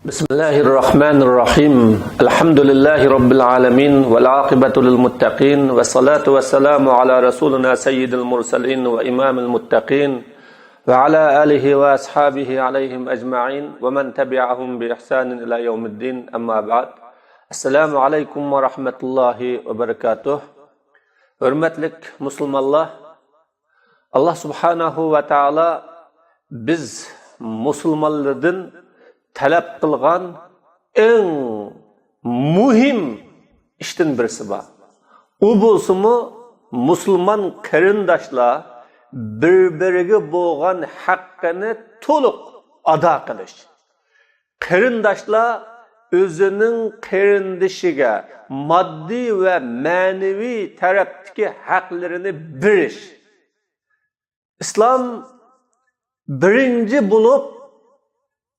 بسم الله الرحمن الرحيم الحمد لله رب العالمين والعاقبة للمتقين والصلاة والسلام على رسولنا سيد المرسلين وإمام المتقين وعلى آله وأصحابه عليهم أجمعين ومن تبعهم بإحسان إلى يوم الدين أما بعد السلام عليكم ورحمة الله وبركاته Hürmetlik Müslümanlar Allah subhanahu ve ta'ala biz Müslümanlardan talep qilgan eng muhim ishdan birisi bor. U bo'lsa-mu musulmon qarindoshlar bir-biriga bo'lgan haqqini to'liq ado qilish. Qarindoshlar o'zining qarindoshiga moddiy va ma'naviy tarafdagi haqlarini berish. Islom birinchi bo'lib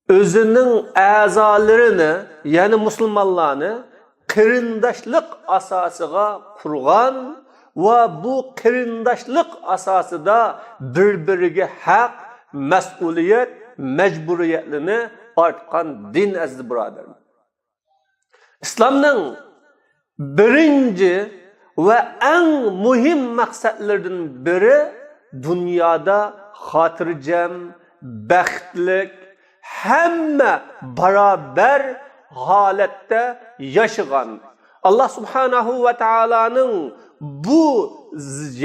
özünün a'zolarini, yani Müslümanlarni qarindoshlik asosiga qurgan va bu qarindoshlik asosida bir-biriga haq, mas'uliyat, majburiyatlarni ortgan din aziz birodarlar. İslamning birinchi va eng muhim maqsadlaridan biri dunyoda xotirjam, baxtlik hamma barabar holatda yashagan Allah subhanahu va taolaning bu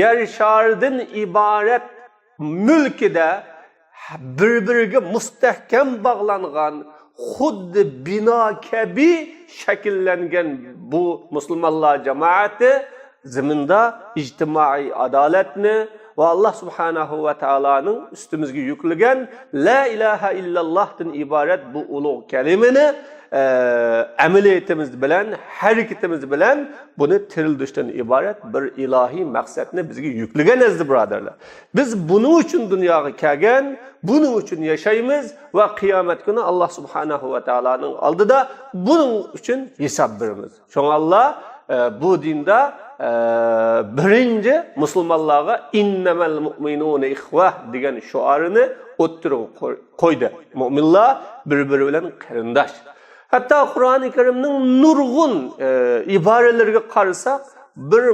yer sharidan iborat mulkida bir-biriga mustahkam bog'langan xuddi bino kabi shakllangan bu musulmonlar jamoati zaminda ijtimoiy adolatni ve Allah subhanahu ve taola'nın üstümüzge yüklegen la ilahe illallah'tan ibaret bu ulug' kelimeni ameliyetimiz bilen, hareketimiz bilen bunu tirildişten ibaret bir ilahi maksatını bizge yüklegen ezdi birodarlar. Biz bunun için dünyaya kelgen, bunun için yaşayımız ve kıyamet günü Allah subhanahu ve taola'nın aldıda bunun için hesap verimiz. Çünkü Allah bu dinde birinci Müslümanlara innemel mu'minune ihvah degan şuarını o'ttirib qo'ydi. Mu'minlar bir-biri bilan qarindosh. Hatta Qur'oni Karimning nurg'un iboralariga qarasak, bir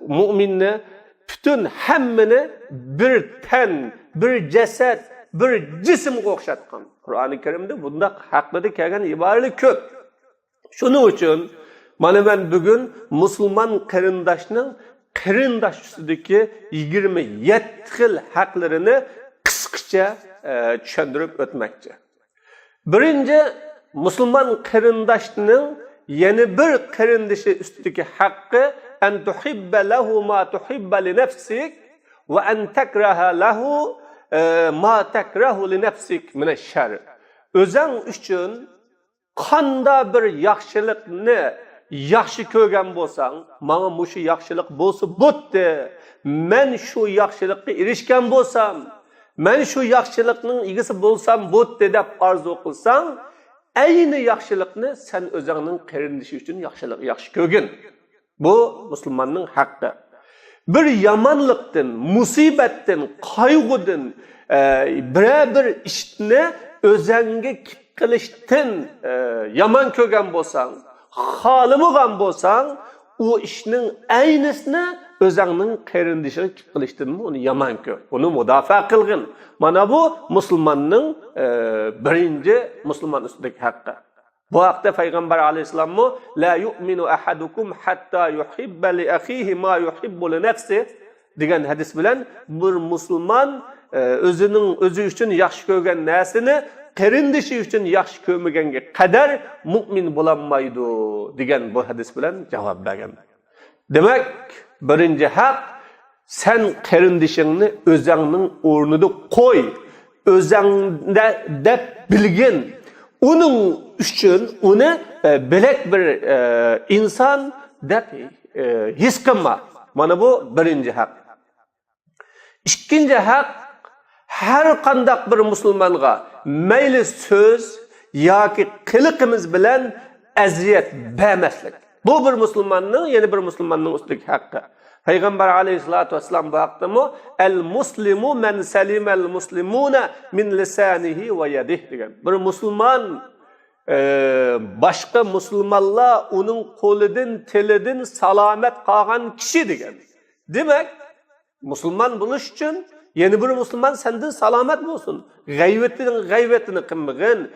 mu'minni bütün hammani bir tan, bir jasad, bir jismga o'xshatgan. Qur'oni Karimda bunda haqida kelgan iboralar ko'p. Shuning uchun mana ben bugün Müslüman qarindoshning qarindosh ustidagi 27 xil haqlarini qisqacha tushuntirib o'tmoqchi. Birinchi Müslüman qarindoshning yana bir qarindoshi ustidagi haqqi an tuhibba lahu ma tuhibba li nafsik va an takraha lahu ma takrahu li nafsik min ash-shar. O'zing uchun qanda bir yaxshilikni yaxshi ko'rgan bo'lsang, mana bu shu yaxshilik bo'lsa bo'tdi. Men shu yaxshilikka erishgan bo'lsam, men shu yaxshilikning egasi bo'lsam bo'tdi deb orzu qilsang, ayni yaxshilikni sen o'zingning qarindoshi uchun yaxshi ko'rgin. Bu musulmonning haqqi. Bir yomonlikdan, musibatdan, qayg'udan bir ishni o'zingga qilishdan yomon ko'rgan bo'lsang, xolimagan bo'lsang, u ishning aynısini o'zingning qarindoshiga qilishdanmi uni yomon ko'r, uni mudofaa qilgin. Mana bu musulmonning birinchi musulmon ustidagi haqqi. Bu haqda payg'ambar alayhisalommi la yu'minu ahadukum hatta yuhibba li akhihi ma yuhibbu li nafsihi degan hadis bilan bir musulmon o'zi uchun yaxshi ko'rgan narsani qarindoshi uchun yaxshi ko'rmaganga qadar mu'min bo'lolmaydi degan bu hadis bilan javob bergan. Demak, birinchi haq sen qarindoshingni o'zingning o'rnida qo'y, o'zingda deb bilgin. Uning uchun uni bilak bir inson deb his qilma. Mana bu birinchi haq. Ikkinchi haq her qandaq bir musulmonga mayli so'z yoki qiliqimiz bilan aziyat bermaslik. Bu bir musulmonning, yana bir musulmonning ustidagi haqqi. Peygamber aleyhissalatu vesselam baktı mı? El muslimu men selimel muslimuna min lisanihi ve yedih degan. Bir Müslüman başka Müslümanlar onun kolidin, tilidin salamet kalgan kişi degan. Demek Müslüman buluş için yeni bir Müslüman senden salamet olsun. Gayvetini kılmagın,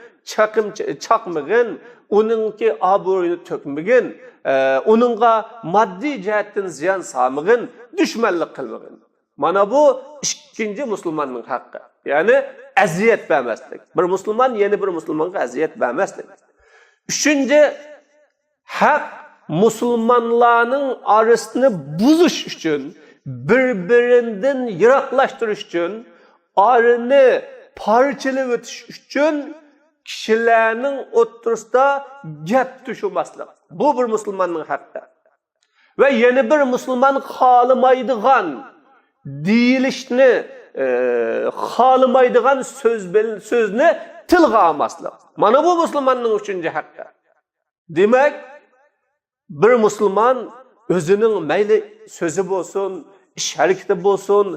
çakmagın, onunki aburuyunu tökmagın, onunla maddi cihetten ziyan salmagın, düşmanlık kılmagın. Mana bu ikinci Müslümanın hakkı. Yani eziyet vermezlik. Bir Müslüman yeni bir Müslüman'a eziyet vermezlik. Üçüncü hak Müslümanların arasını buzuş için, birbirinden yiraklaştırış için, arını parçalı ötüş için kişilerin oturusunda gep düşürmezlik. Bu bir Müslümanın hakkı. Ve yeni bir Müslüman halımaydıgan deyilişini, halımaydıgan sözünü tilga almaslık. Mana bu Müslümanın üçüncü hakkı. Demek bir Müslüman özünün meyli sözü bolsun, iş hareketi bolsun,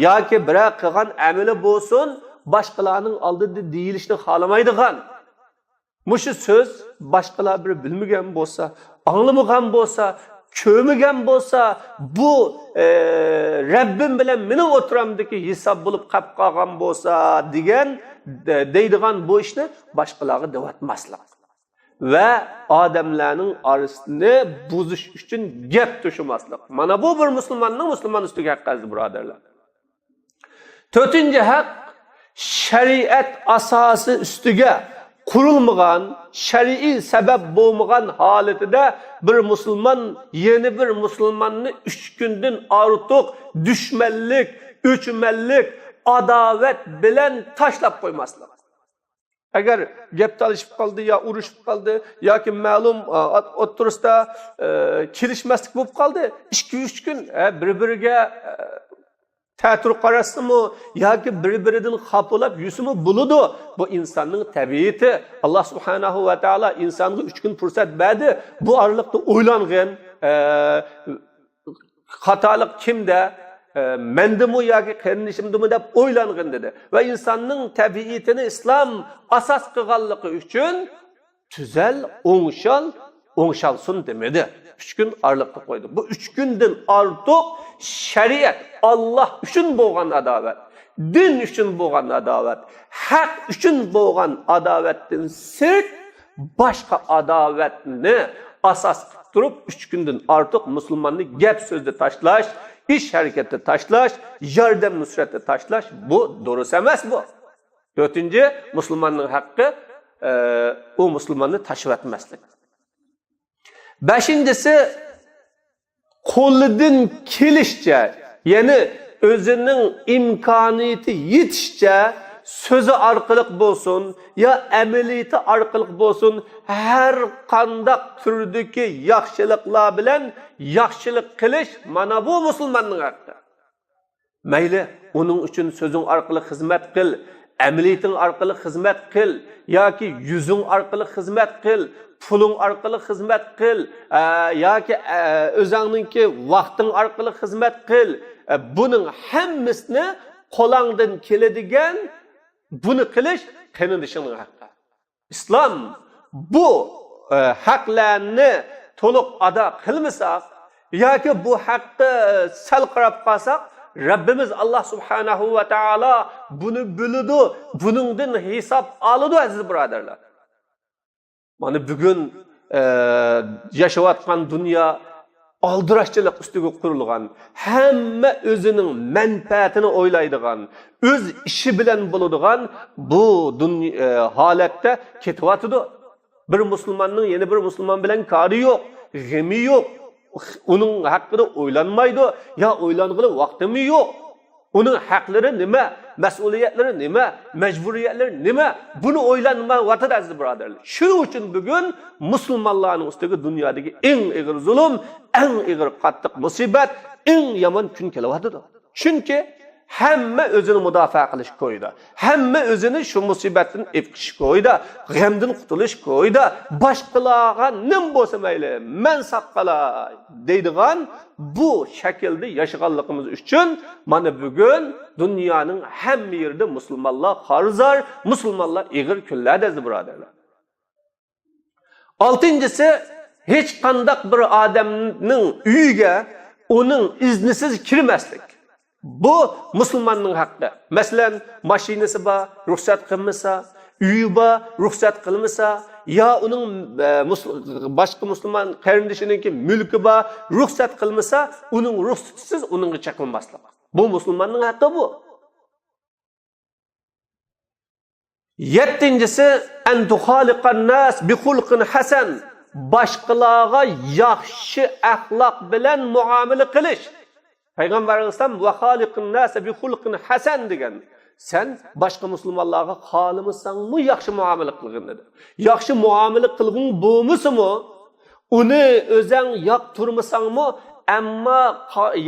yoki bir kılgan ameli bolsun, başkalarının aldığı deyilişini halamaydıgan. Muşu söz başkalar bir bilmegen bolsa, anlamagan bolsa, kömügen bolsa, bu Rabbim bilen mening oturamdaki hesap bulup kap kalgan bolsa degen deydigan bu işni başkalarga devatmaslik. Ve adamlarning arasını buzuş için gep düşürmezlik. Mana bu bir Müslüman üstüge hakkı birodarlar. Dördüncü hak şeriat asası üstüge kurulmagan, şer'i sebep bulmagan haletide bir Müslüman yeni bir Müslümanını 3 günden artık düşmanlık, üçmellik, adavet bilen taşlap koymaslar. Eğer gep talışıp kaldı ya uruşup kaldı ya ki malum oturusda kirişmeslik bulup kaldı 2-3 gün birbirine ta'tur qarası mı ya ki birbirinden hapolab yüzü mü buludu. Bu insanın tabiiyeti. Allah subhanahu ve taala insanı 3 gün fırsat verdi. Bu aralıkta oylanğın hatalık kimde? Mendimi ya ki kardeşimdimi deb oylanğın dedi. Ve insanın tabiiyetini İslam asas kılganlığı için tüzel, oңşalsın demedi. 3 gün aralıkta koydu. Bu 3 günden artık şeriat Allah üçün bolgan adavet, din üçün bolgan adavet, hak üçün bolgan adavetten sırt başka adavetini asas tutup 3 günden artık Müslümanını gep sözde taşlaş, iş harekette taşlaş, yardım nusrette taşlaş. Bu doğru emas bu. Dördüncü Müslümanın hakkı o Müslümanı taşıp etmezlik. Beşincisi qo'lidan kelishcha, ya'ni o'zining imkoniyati yetishcha so'zi orqali bo'lsin yo amaliyati orqali bo'lsin har qanday turdagi yaxshiliklar bilan yaxshilik qilish mana bu musulmonning haqqi. Mayli uning uchun so'zing orqali xizmat qil, amaliyating orqali xizmat qil yoki yuzing orqali xizmat qil, pulun orqali xizmat qil yoki o'zingning vaqting orqali xizmat qil. Buning hammasini qo'lingdan keladigan buni qilish qanday haqqi. Islom bu haqlarni to'liq ado qilmasak yoki bu haqqi sal qarab qolsak, Rabbimiz Allah subhanahu ve taala bunu biladi, buningdan hisob oladi aziz birodarlar. Mana bugun yaşayotgan dunyo aldirashchilik ustiga qurilgan, hamma o'zining manfaatini o'ylaydigan, o'z ishi bilan bo'ladigan bu holatda ketyapti. Bir musulmonning yana bir musulmon bilan kori yo'q, g'imi yo'q. Onun hakkında oylanmaydı ya oylanğılı vaktimi yok. Onun hakları nima, mesuliyetleri nima, mecburiyetleri nima? Bunu oylanma vatıd aziz birodarlar. Şunun için bugün Müslümanların üstüge dünyadaki en ağır zulüm, en ağır qattiq musibet, en yaman kun kelyapti. Çünkü hamma o'zini mudofaa qilish ko'ydi. Hamma o'zini shu musibatdan ifqish ko'ydi, g'amdan qutulish ko'ydi. Boshqalarga nim bo'lsa mayli, men saqalay deydigan bu shaklda yashaganligimiz uchun mana bugun dunyoning hamma yerida musulmonlar qarzor, musulmonlar ig'ir kunlarda birodarlar. Oltinchisi, hech qanday bir odamning uyiga uning iznisiz kirmaslik. Bu musulmonning haqqi. Masalan, mashinasi bor, ruxsat qilmasa, uyi bor, ruxsat qilmasa, yo uning boshqa musulmon qarindoshiniki mulki bor, ruxsat qilmasa, uning ruxsatisiz uningga chaqilmaslik. Bu musulmonning haqqi bu. Yettinchisi, an tukhaliqan nas bi xulqin hasan. Boshqalarga yaxshi axloq bilan muomala qilish. Payg'ambar alayhisalom va xaliqin nas bi xulqin hasan degan. Sen boshqa musulmonlarga xolimisangmi yaxshi muomala qilgin dedi. Yaxshi muomala qilgin bo'lmasimi, uni o'zing yoqtirmasangmi, ammo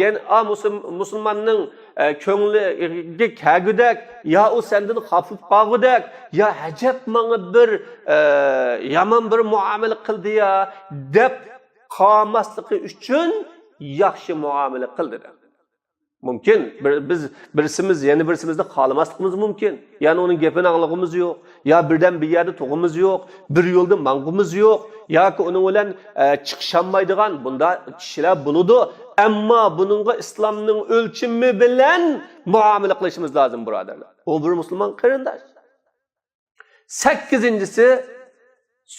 yani musulmonning ko'ngliga kagudak, yo u sendan xafif qolgudak, yo ajab menga bir yomon bir muomala qildi ya deb qolmasligi uchun yaxshi muomala qildi. Mümkün. Biz birisimizni xalamasligimiz mümkün. Yani onun gapini anglag'imiz yo'q, ya birden bir yerde to'g'imiz yo'q, bir yo'lda mang'imiz yo'q, yoki uning bilan chiqisholmaydigan bunda kishilar bo'ladi. Ammo buningga islomning o'lchimi bilan muomala qilishimiz lozim, birodarlar. O bir musulmon qarindosh. 8-incisi,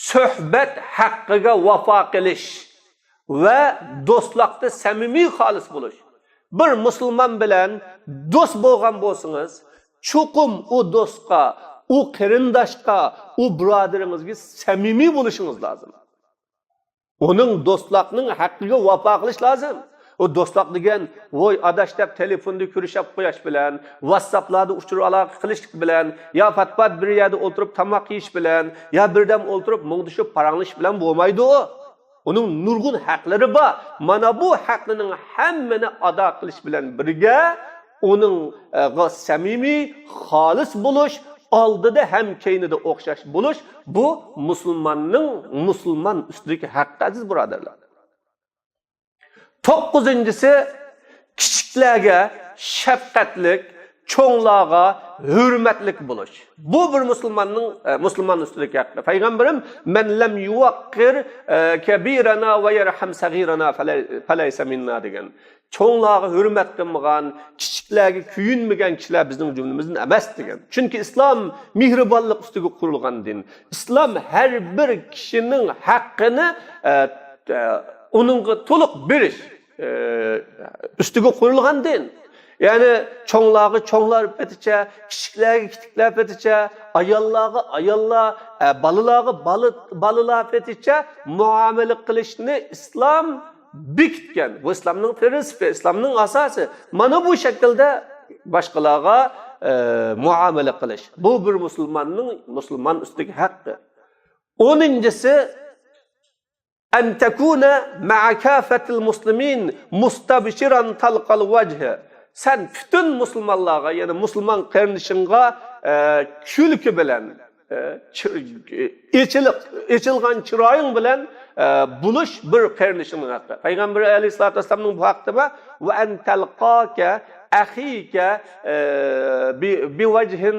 suhbat haqqiga vafo qilish va do'stlikda samimiy xolis bo'lish. Bir musulmon bilan do'st bo'lgan bo'lsangiz, chuqum u do'stga, u qarindoshga, u birodaringizga samimiy bo'lishingiz lozim. Uning do'stlikning haqqiga vafo qilish lozim. O do'stlik degan, voy adash deb telefonda ko'rishib qo'yish bilan, WhatsApplarda uchur aloqa qilish bilan, yo fatpat bir yerda o'tirib tamoq yeyish bilan, yo birdan o'tirib mungdishib paranglish bilan bo'lmaydi u. Onun nurgun haqlari bor. Mana bu haqlarning hammani ado qilish bilan birga onun samimiy, xolis bo'lish, oldida ham keynida o'xshash bo'lish, bu musulmon ustidagi haqqi, aziz birodarlar. 9-incisi, kichiklarga shafqatlik, cho'nglarga hurmatlik bo'lish. Bu bir musulmon ustidagi haqqi. Payg'ambarim men lam yuwaqqir kabirana va yarham sagirana falaysa minna degan. Cho'nglarga hurmat qilmagan, kichiklarga kuyinmagan kishilar bizning jumlamizdan emas degan. Chunki islom mehribonlik ustiga qurilgan din. Islom har bir kishining haqqini uningga to'liq berish ustiga qurilgan din. Yani çoğlarga çoğlar petiçe, kiçiklerge kiçikler petiçe, ayollarga balılar petiçe muamele kılışını İslam bikitken. Bu İslam'ın prensibi, İslam'ın asası. Mana bu şekilde başkalarga muamele kılış. Bu bir Müslüman üstteki hakkı. 10'incisi en tekune ma'a kafetil muslimin mustabşiran talqal vajhe. Sen bütün musulmonlarga, yani musulmon qarindishingga kulki bilan, echilgan chiroying bilan bulush bir qarindishingning haqqi. Payg'ambar alayhisolatu vasallamning bu haqida va an talqaka akhika bi wajhin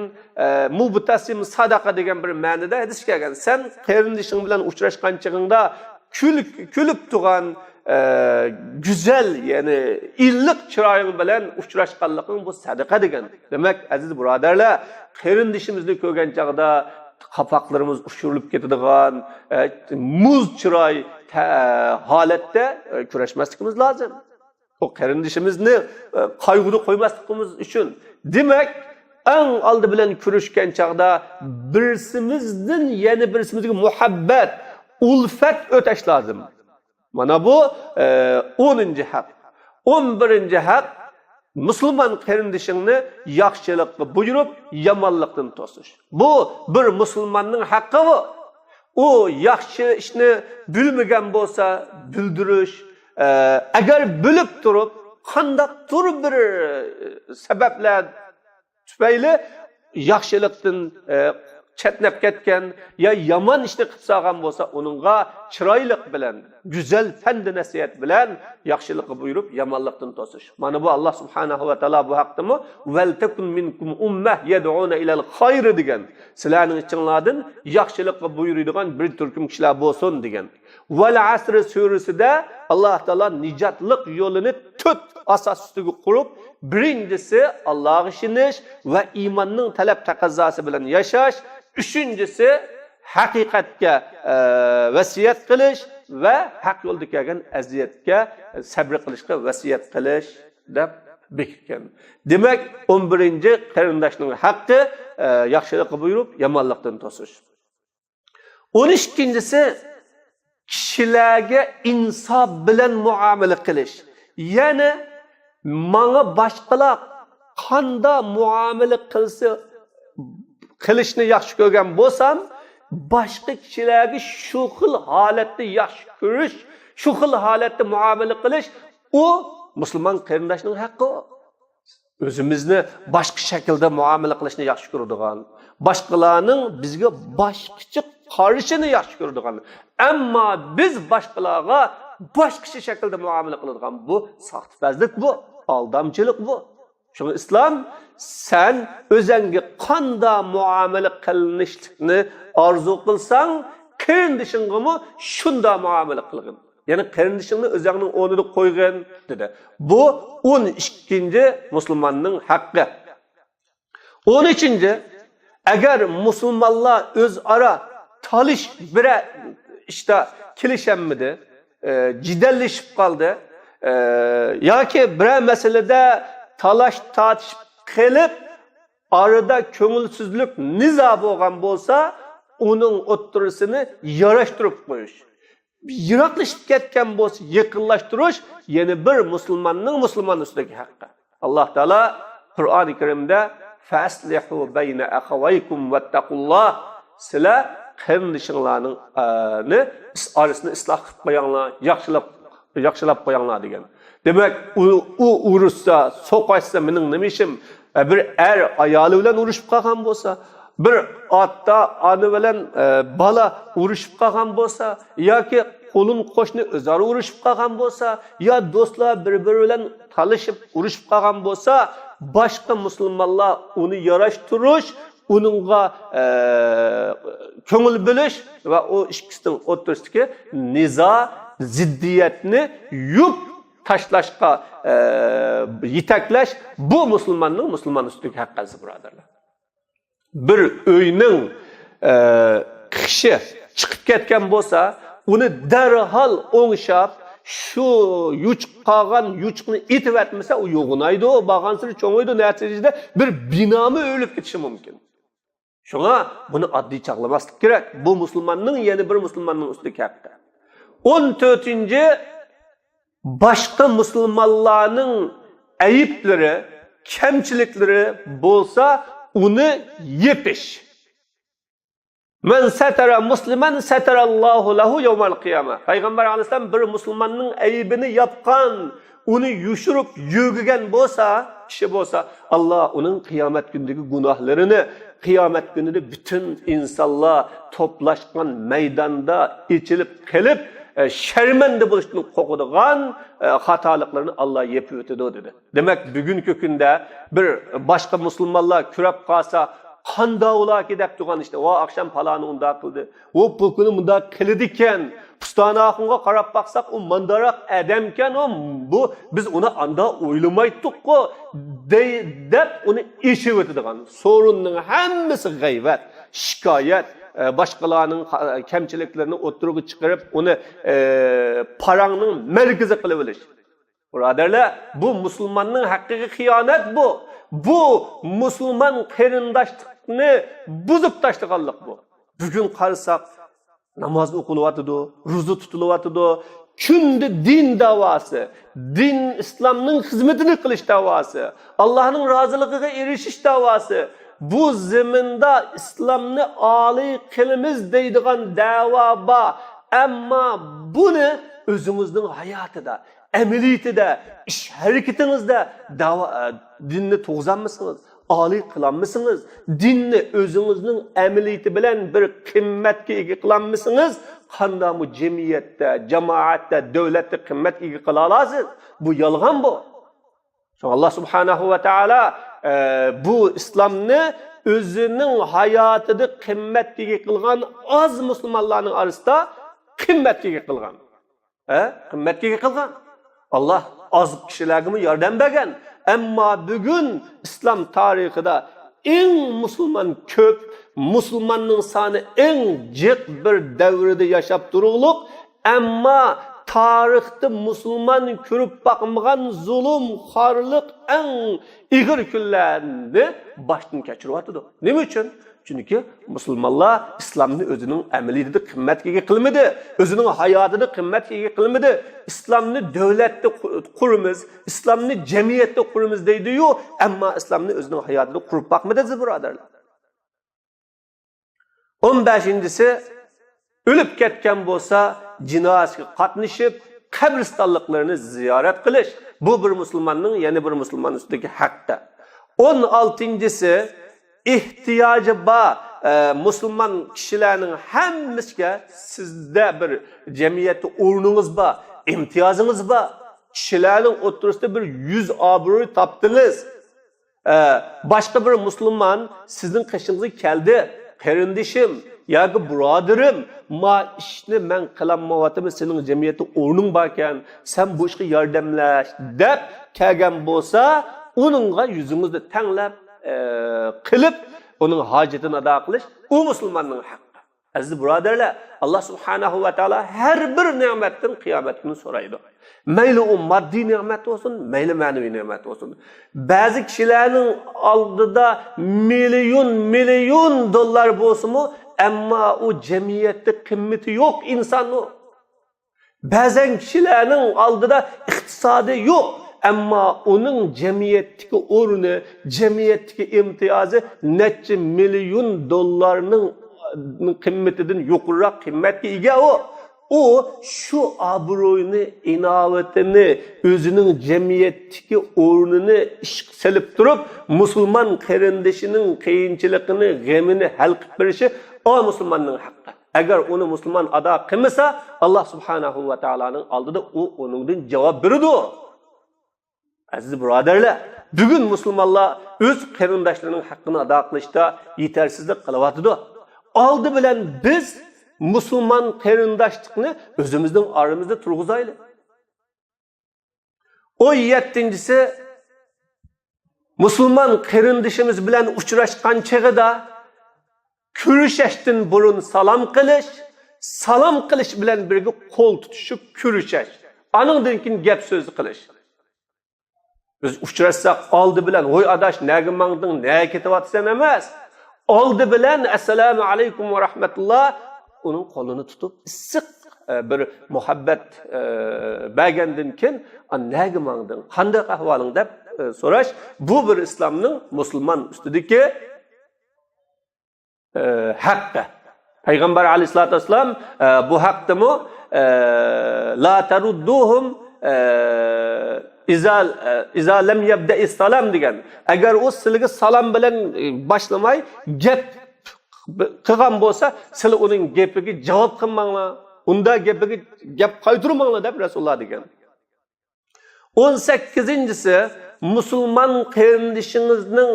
mubtasim sadaqa degan bir ma'noda hadis kelgan. Sen qarindishing bilan uchrashgan chig'ingda kulib turgan güzel, yani illik chiroying bilan uchrashganliging bu sadaqa degan. Demak, aziz birodarlar, qarindishimizni ko'rgan chaqda qafaqlarimiz ushirilib ketadigan muz chiroy holatda kurashmasligimiz lozim. O qarindishimizni qayg'uga qo'ymasligimiz uchun. Demak, eng oldi bilan kurashgan chaqda birsimizdan yana birsimizga muhabbat, ulfat o'tash lozim. Mana bu 10. haq. 11. haq, musulmon qarindishingni yaxshilikqa buyurib, yomonlikdan to'sish. Bu bir musulmonning haqqi bu. O yaxshi ishni bilmagan bo'lsa bildirish, agar bilib turib qandaqdir bir sabablar tufayli yaxshilikdan chetnab ketgan ya yomon ishni qilib solgan bo'lsa, uningga chiroylik bilan, go'zal fand nasihat bilan yaxshilikni buyurib, yomonlikdan to'sish. Mana bu Alloh subhanahu va taolo bu haqdami val takun minkum ummah yad'una ilal khayr degan. Sizlarning ichinglardan yaxshilikni buyuradigan bir turkum kishilar bo'lsin degan. Val asr surasida Alloh taolo nijotlik yo'lini 4 asos ustiga qurib, birinchisi Allohga ishonish va iymonning talab taqozosi bilan yashash. Üçüncüsü haqiqatga vasiyat qilish va haq yo'lda kelgan aziyatga sabr qilishga vasiyat qilish deb bekitgan. Demak, 11-qarindoshning haqqi yaxshilikni buyurib, yomonlikdan to'sish. 12-si kishilarga insof bilan muomala qilish. Ya'ni menga boshqalar qanday muomala qilsa qilishni yaxshi ko'rgan bo'lsam, boshqa kishilarga shu xil holatda yaxshi ko'rish, shu xil holatda muomala qilish u musulmon qarindoshning haqqi. O'zimizni boshqa shaklda muomala qilishni yaxshi ko'radigan, boshqalarning bizga boshqacha qarashini yaxshi ko'radigan. Ammo biz boshqalarga boshqacha shaklda muomala qiladigan bu soxtipazlik, bu aldamchilik bu. Çünkü İslam sen özenge qanda muamele kılınışlıkını arzu kılsan, kırındışınğı mı şunda muamele kılgın. Yani kırındışını özenginin onu da koygun dedi. Bu 12. Müslümanın hakkı. 13. Eğer Müslümanlar öz ara talış bire işte kilişenmedi, cidelleşip kaldı, ya ki bire meselede talaş tartışıp qilib arada ko'ngilsizlik nizo bo'lgan bo'lsa, uning o'ttirisini yarashtirib qo'yish. Yiroqlashib ketgan bo'lsa, yaqinlashtirish yana bir musulmon ustidagi haqqi. Alloh taolo Qur'oni Karimda faslihu bayna akhawaykum wattaqullah, sizlar qarindishinglarning orasini isloh qilib qo'yinglar, yaxshilab qo'yinglar degan. Demek u urushsa, so'qashsa mening nima ishim? Bir er ayoli bilan urushib qolgan bo'lsa, bir ota ona bilan bola urushib qolgan bo'lsa, yoki qo'lin qo'shni o'zaro urushib qolgan bo'lsa, yo do'stlar bir-biri bilan talishib urushib qolgan bo'lsa, boshqa musulmonlar uni yarashtirish, uningga ko'ngil bo'lish va o ikkisining o'rtasidagi nizo, ziddiyatni yub taşlaşqa yetaklash bu musulmon ustidagi haqqasi birodarlar. Bir uyning kishi chiqib ketgan bo'lsa, uni darhol o'ngshab, shu yuchiq qolgan yuchiqni etib atmasa, u yo'g'inaydi, u bag'ansiri cho'ng'aydi, natijada bir binomi o'lib ketishi mumkin. Shunga buni oddiy chaqlamaslik kerak. Bu musulmonning yana bir musulmonning ustidagi haqqi. 14. Başka Müslümanların ayıpları, kemçilikleri bolsa onu yepiş. Men satara musliman satarallahu lahu yevmel kıyame. Peygamber Aleyhisselam bir Müslümanın ayıbını yapkan, onu yuşurup yügügen bolsa, kişi bolsa, Allah onun kıyamet gündeki günahlarını, kıyamet gününde bütün insanlar toplaşkan meydanda içilip kelip, şermende buluştuğunu kokuduğun hatalıklarını Allah yapıp ötedi dedi. Demek bugünkü günde bir başka Müslümanlar kürep kalsa qanda ola ki dep tuğan işte o akşam palanı unda kıldı. O bugünü munda kılıdiken pustana akınga qarap baksak o mandarak adamken o bu biz ona anda oylamaydık o dep onu işi ötediğen sorunun hemmisi gayvet, şikayet, başkalarının kemçiliklerini oturup çıkarıp onu paranın merkezi kılıveliş. Buraderler, bu Müslümanın hakiki hıyanet bu. Bu Müslüman qarindoshlikni buzib tashlaganlik bu. Bugün qarsak namoz o'qilyapti, ro'za tutilyapti, kunda din da'vosi, din islomning xizmatini qilish da'vosi, Allohning roziligiga erishish da'vosi. Bu zaminda islomni oliy qilamiz deydigan da'vo bor. Ammo buni o'zimizning hayotida amaliyotida, ish harakatingizda dinni to'g'zanmisiniz, oliy qilanmisiniz, dinni o'zingizning amaliyoti bilan bir qimmatga ega qilanmisiniz, qanday bu jamiyatda, jamoatda, davlatda qimmatga ega qila olasiz? Bu yolg'on bu. Allah subhanahu va taolo bu islomni o'zining hayotida qimmatga ega qilgan oz musulmonlarning orasida qimmatga ega qilgan. Qimmatga ega qilgan. Allah az kishilarga yordam bergan. Ammo bugun islom tarixida eng musulmon ko'p, musulmonning soni eng jiq bir davrida yashab turug'liq, ammo tarixda musulmon ko'rib boqmagan zulm, xorliq eng ig'ir kunlarni boshdan kechiryapti. Nima uchun? Chunki musulmonlar islomni o'zining amaliyotida qimmatga ega qilmadi, o'zining hayotida qimmatga ega qilmadi. Islomni davlatda quramiz, islomni jamiyatda quramiz deydi-yu, ammo islomni o'zining hayotida qurib boqmadi, birodarlar. 15-si o'lib ketgan bo'lsa, jinoyatga qatnashib, qabristonliqlarni ziyorat qilish. Bu bir musulmonning yana bir musulmon ustidagi haqqdir. 16-si ehtiyoji bor musulmon kishilarning hammasiga sizda bir jamiyatda o'rningiz bor, imtiyozingiz bor. Kishilarning o'rtasida bir yuz obro'y topdingiz. Boshqa bir musulmon sizning qishingizga keldi, qarindishim yoki birodarim, ma ishni men qilamayotib, sening jamiyatda o'rning bor ekan, sen bu ishga yordamlash deb kelgan bo'lsa, uningga yuzingizni tanglab qilib, uning hojatini ado qilish u musulmonning haqqi. Aziz birodarlar, Alloh subhanahu va taolo har bir ne'matdan qiyomat kuni so'raydi. Mayli u moddiy ne'mat bo'lsin, mayli ma'naviy ne'mat bo'lsin. Ba'zi kishilarning oldida million dollar bo'lsa-mu, ammo u jamiyatda qimmati yo'q insonni. Ba'zan kishilarning oldida iqtisodi yo'q, ammo uning jamiyatdagi o'rni, jamiyatdagi imtiyozi necha million dollarning qimmatidan yuqoriroq qimmatga ega u. O şu obro'yini, inovatini, o'zining jamiyatdagi o'rnini ishq silib turib, musulmon qarindishining qiyinchiligini, g'amini hal qilib berishi o musulmonning haqqi. Agar uni musulmon ado qilmasa, Alloh subhanahu va taoloning oldida u uningdan javob beradi. Aziz birodarlar, bugun musulmonlar o'z qarindoshlarining haqqini ado qilishda yetersizlik qilyapti. Oldi bilan biz musulmon qarindoshlikni o'zimizning aramizda turg'izaylik. 17-si musulmon qarindishimiz bilan uchrashgan chog'ida ko'rishishdan burun salom qilish bilan birga qo'l tutishib ko'rishish. Aningdan keyin gap so'z qilish. Biz uchrashsak oldi bilan "Voy adash, nega mangding, nega ketyapsan" emas. Oldi bilan "Assalomu alaykum va rahmatulloh" uning qo'lini tutib issiq bir muhabbat bergandan keyin "Nega mangding, qanday ahvoling" deb so'rash, bu bir islomning musulmon ustidagi haqqi. Payg'ambar alayhisolatu vasallam bu haqdami la tarudduhum iza lam yabda'is salam degan. Agar u sizlarga salom bilan boshlamay gap qilgan bo'lsa, sizlar uning gapiga javob qilmanglar. Unda gapiga gap qaytarmanglar deb Rasululloh degan. 18-si musulmon qarindishingizning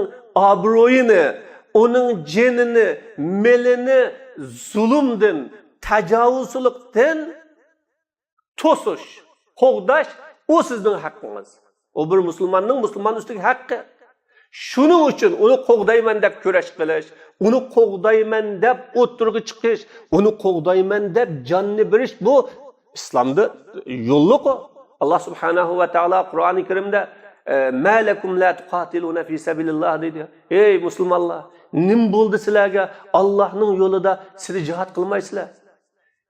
obro'yini, uning jinini, melini zulmdan, tajovuzlikdan to'sish, qo'g'dash o sizning haqqingiz. O bir musulmonning musulmon ustiga haqqi. Shuning uchun uni qo'g'dayman deb kurash qilish, uni qo'g'dayman deb o'tirg'i chiqish, uni qo'g'dayman deb jonni berish bu islomda yo'lliq. Alloh subhanahu va taolo Qur'oni Karimda "Ma lakum la tuqatiluna fi sabilillah" dedi. Ey musulmonlar, nim bo'ldi sizlarga Allohning yo'lida siz jihad qilmaysizlar?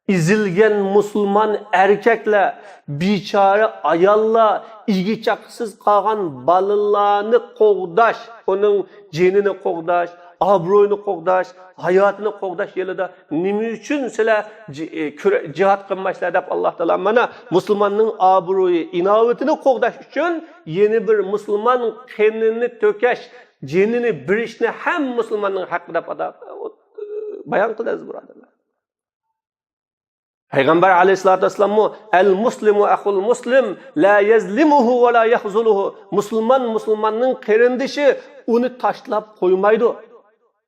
izilgen Müslüman erkekler, biçare ayalla, ilgi çaksız kalan balılarını qoğdaş, onun cenini qoğdaş, abroyunu qoğdaş, hayatını qoğdaş yılında nimi üçün sizler cihat kılmaşlar dep Allah Teala mana Müslümanın abroyu, inavetini qoğdaş üçün yeni bir Müslüman kendini tökeş, cenini bir işini hem Müslümanın hakkı dep bayan kılırız buradan. Peygamber aleyhissalatü vesselam el-muslimu ahul muslim la yazlimuhu ve la yahzuluhu. Müslümanın kardeşi onu taşlap koymaydı.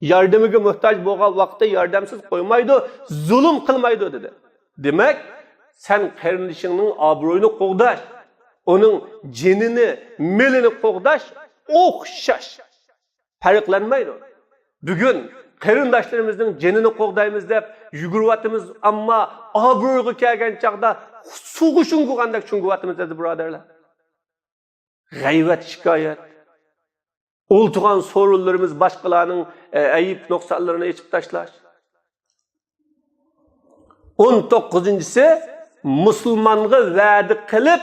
Yardımıga muhtaç boğal vakti yardımsız koymaydı. Zulüm kılmaydı dedi. Demek sen kardeşinin abroyunu qoğdaş. Onun cenini, melini qoğdaş. Okşaş. Farklanmaydı. Bugün qarindoshlarımızın cenini qo'g'daymiz deb yugurvatimiz, ammo obro'ga kelgan chaqda suvga shungugandek shunguvatimiz dedi birodarlar. G'ayvat shikoyat. O'ltirgan so'rovlarimiz boshqalarning ayib nuqsonlarini yechib tashlash. 19-si musulmonga va'da qilib,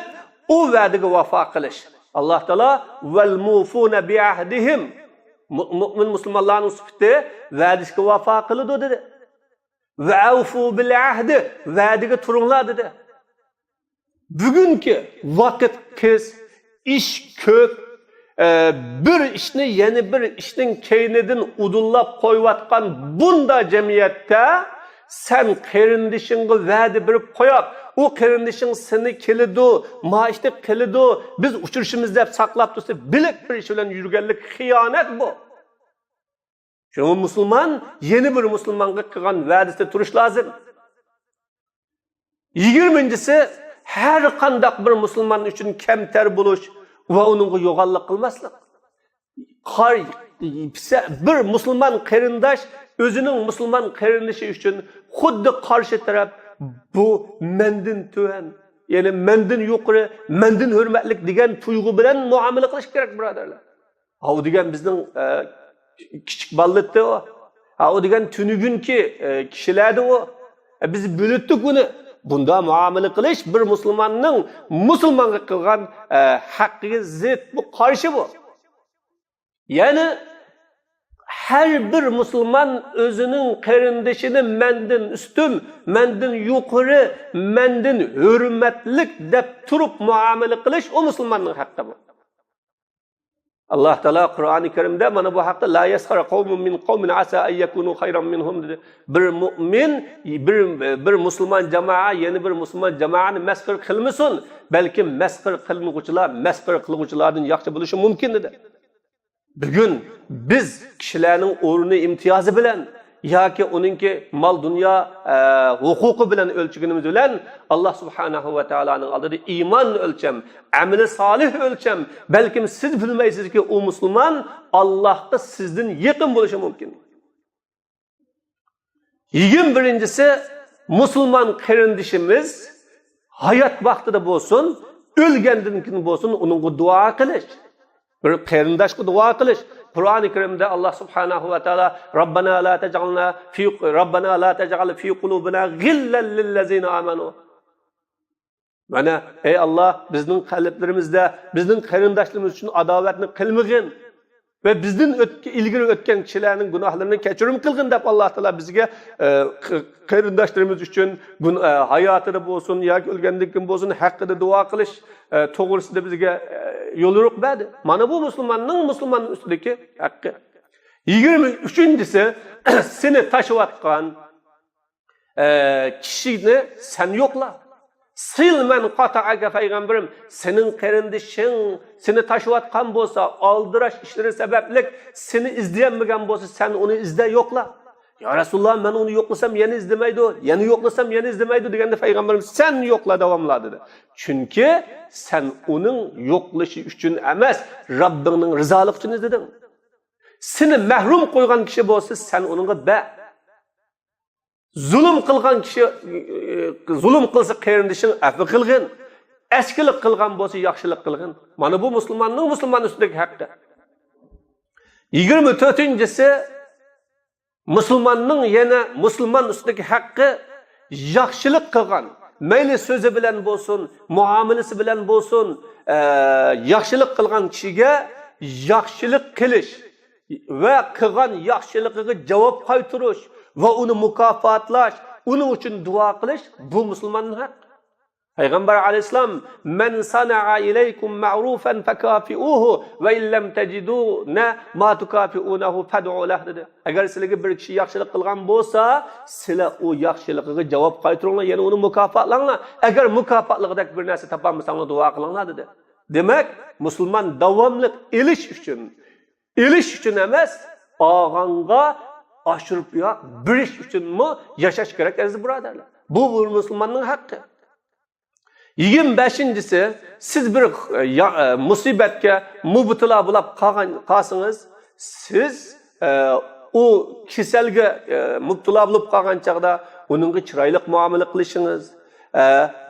u va'daga vafo qilish. Alloh taolo val mufuna bi ahdihim. Mümin Müslümanların sıfatı vədişki vafa kılıdı dedi. Ve avfu bil ahdi vədige turunlar dedi. Bugünkü vakit kız, iş köp, bir işini yeni bir işinin keynedin udullap koyvatkan bunda cemiyette sen karindişini vədi birip koyap, o karindişin seni kilidu, maaşta kilidu, biz uçuruşumuzda hep saklap dursa, bilek bir iş olan yürügenlik, hıyanet bu. Çünkü Müslüman, yeni bir Müslümanlık kılgan vədisi turuş lazım. 20-si, her kandak bir Müslüman için kemter buluş ve onun yoğallık kılmaslık. Bir Müslüman karindaş, özünün Müslüman karindişi için xuddi karşı taraf bu mendin tüven, yani mendin yukarı, mendin hürmetlik degen tuygu bilen muamele kılış gerek birodarlar. O degen bizden küçük ballıktı o. O degen tünügün ki kişilerdi o. Biz bölüttük bunu. Bunda muamele kılış bir Müslümanın Müslümanlık kılgan hakkı zıt bu, karşı bu. Yani her bir Müslüman özünün karindişini mendin üstün, mendin yukarı, mendin hürmetlik dep turup muamele kılış o Müslümanın hakkı bu. Allah Teala Kur'an-ı Kerim'de bana bu hakta la yaskhara kavmun min kavmin asa en yekunu hayran minhum dedi. Bir mümin, bir Müslüman cemaat yeni bir Müslüman cemaatini meskir kılmasın. Belki meskir kılmıcılar, meskir kılmıcılardan yaxşı buluşu mümkün dedi. Bugün biz kişilerin uğrunu imtiyazı bilen, ya ki onunki mal dünya hukuku bilen ölçügünümüz bilen Allah Subhanahu ve Teala'nın aldığı iman ölçem, ameli salih ölçem, belki siz bilmeysiniz ki o Müslüman Allah'ta sizden yakın buluşu mümkün. 21-si Müslüman karindişimiz hayat vaktida bolsun, ölgenden keyin bolsun onun dua kılış. Bir qarindoshga duo qilish. Qur'oni Karimda Allah Subhanahu ve Teala Rabbana la taj'al fi qulubina ghillan lillazina amanu. Mana ey Allah bizning qalblarimizda bizning qarindoshlarimiz uchun adovatni qilmagin ve bizden ilgili ötken kişilerin günahlarını kechirim kılgın dep Allah Teala bizge qarindoshlarimiz için hayatını bolsun yoki ölgenlikkin bolsun hakkında dua qilish to'g'risida bizga yo'l yo'q berdi. Mana bu Müslümanın üstündeki hakkı. 23-si seni taşıvatkan kişini sen yokla. Sil men qata'aka peygamberim senin qarindişin seni taşıvatkan bolsa aldıraş işleri sebeplik seni izleyenmegen bolsa sen onu izle yokla. Ya Resulullah ben onu yoklasam yeni izlemeydi o. Yeni yoklasam yeni izlemeydi degende peygamberim sen yokla devamla dedi. Çünkü sen onun yoklışı için emas Rabbinin rızalık için izledin. Seni mehrum koygan kişi bolsa sen onunla be. Zulüm kılgan kişi zulüm kılsa qarindişin afi kılgın. Eskilik kılgan bolsa yaxşılık kılgın. Mana bu Müslümanın üstündeki hakkı. 24-si Müslümanın yine Müslüman üstündeki hakkı yaxshilik qilgan, mayli so'zi bilan bo'lsin, muomalasi bilan bo'lsin, yaxshilik qilgan kishiga yaxshilik qilish va qilgan yaxshiligiga javob qaytarish va uni mukofotlash, uning uchun duo qilish bu musulmonning haqqi. Payg'ambar alayhisalom "Man sana'a ilaykum ma'rufan fakafi'uhu va illam tajidu ma tukafi'unahu fad'u lahu" dedi. Agar sizlarga bir kishi yaxshilik qilgan bo'lsa, sizlar u yaxshiligiga javob qaytaringlar, ya'ni uni mukofotlanglar. Agar mukofotligidek bir narsa topolmasanglar duo qilinglar dedi. Demak, musulmon davomli elish uchun emas, og'anga oshirib yo'q, birish uchunmi yashash kerak aziz birodarlar. Bu musulmonning haqqi. 25-si, siz bir musibatga mubtalo bo'lib qolsangiz, siz u kasalga mubtalo bo'lib qolgan chaqda uningga chiroyli muomala qilishingiz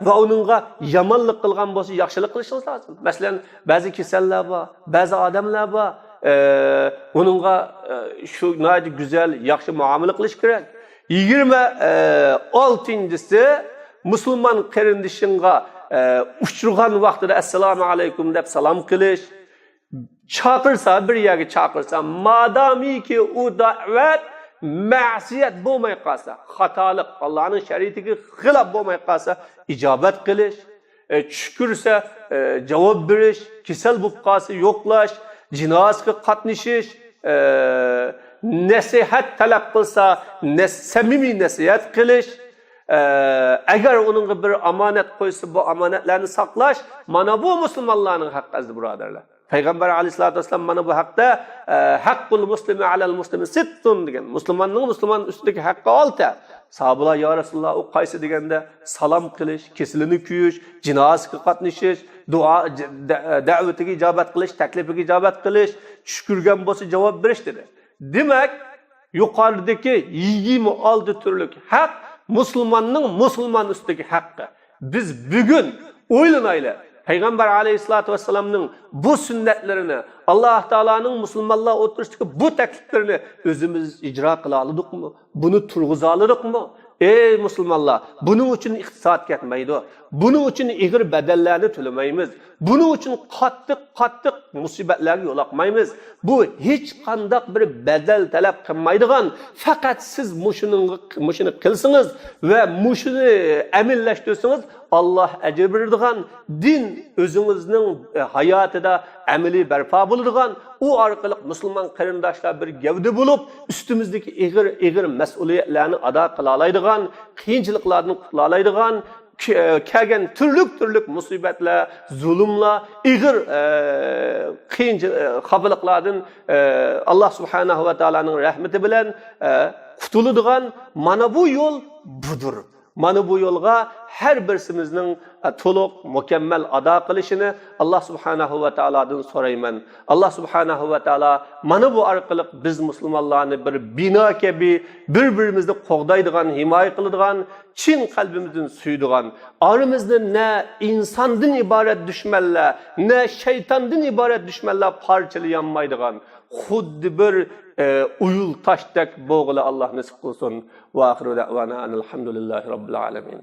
va uningga yomonlik qilgan bo'lsa, yaxshilik qilishingiz lozim. Masalan, ba'zi kasallar bor, ba'zi odamlar bor, uningga shu noyat go'zal, yaxshi muomala qilish kerak. 26-si, musulmon qarindishingga uchirgan vaqtida assalomu alaykum deb salom qilish, chaqirsa, bir yerga chaqirsa, madomiki u da'vat ma'siyat bo'lmay qolsa, xatolik, Allohning shariatiga xilof bo'lmay qolsa, ijobat qilish, tush ko'rsa javob berish, kasal bo'lib qolsa yo'qlash, jinozaga qatnashish, nasihat talab qilsa, samimiy nasihat qilish, agar uningga bir omonat qo'ysa, bu omonatlarni saqlash, mana bu musulmonlarning haqqi aziz birodarlar. Payg'ambar alayhisolatu vasallam mana bu haqda haqqul muslimi alal muslimi sittun degan. Musulmonning musulmon ustidagi haqqi 6. Sahobalar ya Rasululloh u qaysi deganda salom qilish, kesilini kuyish, jinozaga qatnashish, duo da'vatiga ijobat qilish, taklifiga ijobat qilish, tush ko'rgan bo'lsa javob berish dedi. Demak, yuqoridagi 26 turlik haq musulmonning musulmon ustidagi haqqi. Biz bugun o'ylanaylik. Payg'ambar alayhisolatu vasallamning bu sunnatlarini, Alloh taolaning musulmonlar o'tirishidagi bu takliflarini o'zimiz ijro qila oldikmi? Buni turg'iza oldikmi? Ey musulmonlar, buning uchun iqtisod ketmaydi. Buning uchun ig'ir badallarni to'lamaymiz. Buning uchun qattiq musibatlarga yo'liqmaymiz. Bu hech qanday bir badal talab qilmaydigan, faqat siz mushuni qilsangiz va mushuni amillashtirsangiz, Alloh ajr beradigan, din o'zingizning hayotida amaliy barpo bo'ladigan, u orqali musulmon qarindoshlar bir gavda bo'lib, ustimizdagi ig'ir mas'uliyatlarni ado qila oladigan, qiyinchiliklarni qutula oladigan, kelgan turli musibatlar, zulmlar, ig'ir xafalıqlardan Alloh subhanahu va taolaning rahmati bilan qutuladigan mana bu yo'l budur. Mana bu yo'lga har birsimizning to'liq, mukammal ado qilishini Alloh subhanahu va taoladan so'rayman. Alloh subhanahu va taolo mana bu orqali biz musulmonlarni bir bino kabi bir-birimizni qo'g'daydigan, himoya qiladigan, chin qalbimizdan suydigan, oramizda na insondan iborat dushmanlar, na shaytondan iborat dushmanlar parchalayanmaydigan, xuddi bir uyul tashdek bo'g'ili Alloh nasib qilsin. Va axiru da'vana alhamdulillahi robbil alamin.